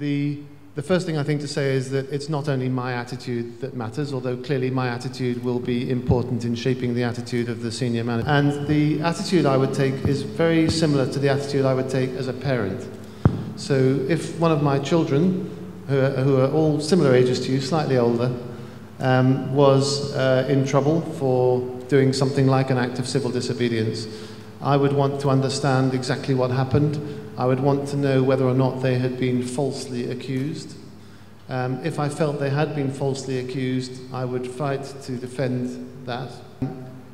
The first thing I think to say is that it's not only my attitude that matters, although clearly my attitude will be important in shaping the attitude of the senior manager. And the attitude I would take is very similar to the attitude I would take as a parent. So if one of my children, who are all similar ages to you, slightly older, was in trouble for doing something like an act of civil disobedience, I would want to understand exactly what happened. I would want to know whether or not they had been falsely accused. If I felt they had been falsely accused, I would fight to defend that.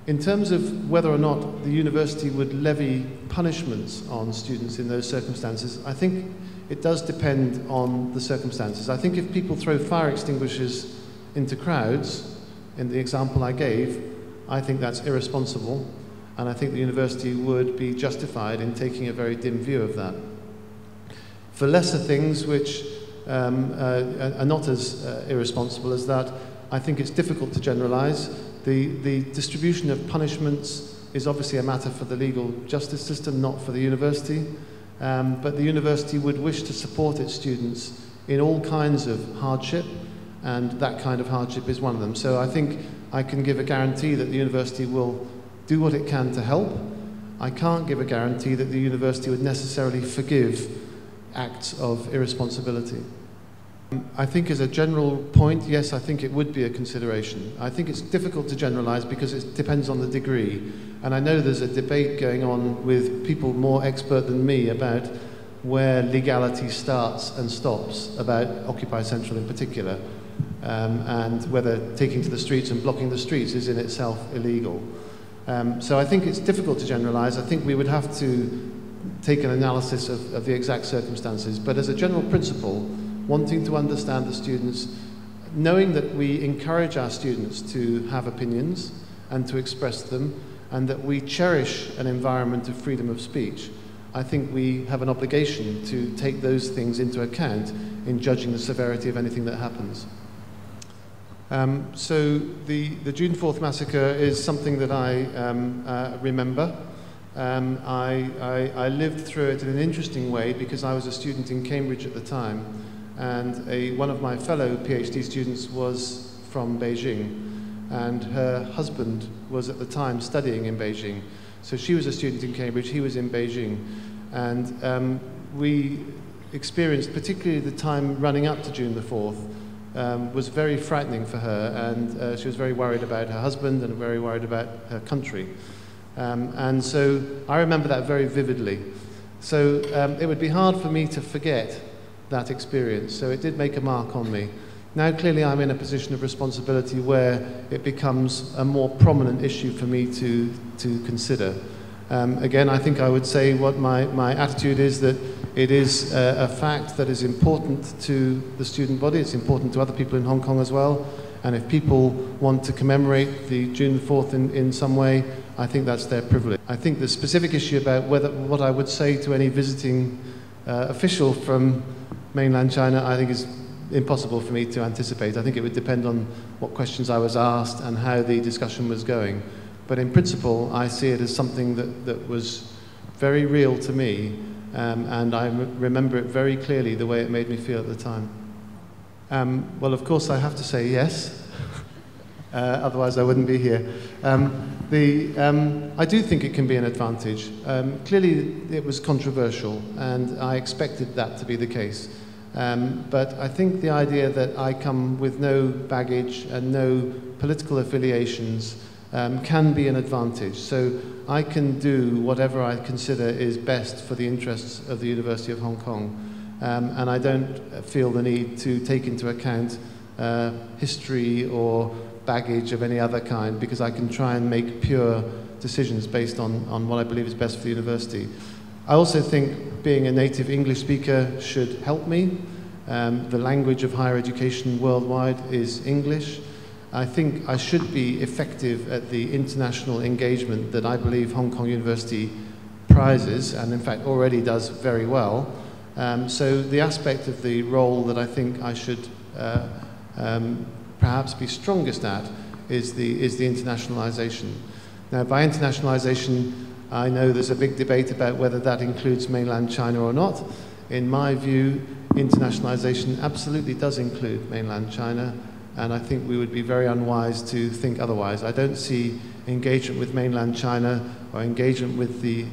In terms of whether or not the university would levy punishments on students in those circumstances, I think it does depend on the circumstances. I think if people throw fire extinguishers into crowds, in the example I gave, I think that's irresponsible. And I think the university would be justified in taking a very dim view of that. For lesser things which are not as irresponsible as that, I think it's difficult to generalize. The distribution of punishments is obviously a matter for the legal justice system, not for the university. But the university would wish to support its students in all kinds of hardship, and that kind of hardship is one of them. So I think I can give a guarantee that the university will do what it can to help. I can't give a guarantee that the university would necessarily forgive acts of irresponsibility. I think as a general point, yes, I think it would be a consideration. I think it's difficult to generalize because it depends on the degree. And I know there's a debate going on with people more expert than me about where legality starts and stops, about Occupy Central in particular, and whether taking to the streets and blocking the streets is in itself illegal. So I think it's difficult to generalize. I think we would have to take an analysis of the exact circumstances. But as a general principle, wanting to understand the students, knowing that we encourage our students to have opinions and to express them, and that we cherish an environment of freedom of speech, I think we have an obligation to take those things into account in judging the severity of anything that happens. So the June 4th massacre is something that I remember. I lived through it in an interesting way because I was a student in Cambridge at the time, and one of my fellow PhD students was from Beijing, and her husband was at the time studying in Beijing. So she was a student in Cambridge, he was in Beijing, and we experienced, particularly the time running up to June the 4th, was very frightening for her, and she was very worried about her husband and very worried about her country. And so I remember that very vividly. So it would be hard for me to forget that experience, so it did make a mark on me. Now clearly I'm in a position of responsibility where it becomes a more prominent issue for me to consider. Again, I think I would say what my attitude is, that it is a fact that is important to the student body, it's important to other people in Hong Kong as well, and if people want to commemorate the June 4th in some way, I think that's their privilege. I think the specific issue about what I would say to any visiting official from mainland China, I think is impossible for me to anticipate. I think it would depend on what questions I was asked and how the discussion was going. But in principle, I see it as something that was very real to me, and I remember it very clearly, the way it made me feel at the time. Well, of course, I have to say yes, otherwise I wouldn't be here. I do think it can be an advantage. Clearly, it was controversial, and I expected that to be the case. But I think the idea that I come with no baggage and no political affiliations can be an advantage. So I can do whatever I consider is best for the interests of the University of Hong Kong. And I don't feel the need to take into account history or baggage of any other kind, because I can try and make pure decisions based on what I believe is best for the university. I also think being a native English speaker should help me. The language of higher education worldwide is English. I think I should be effective at the international engagement that I believe Hong Kong University prizes, and in fact already does very well. So the aspect of the role that I think I should perhaps be strongest at is the internationalization. Now, by internationalization, I know there's a big debate about whether that includes mainland China or not. in my view, internationalization absolutely does include mainland China, and I think we would be very unwise to think otherwise. I don't see engagement with mainland China or engagement with the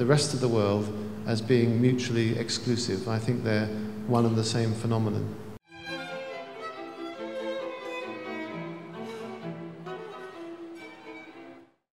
rest of the world as being mutually exclusive. I think they're one and the same phenomenon.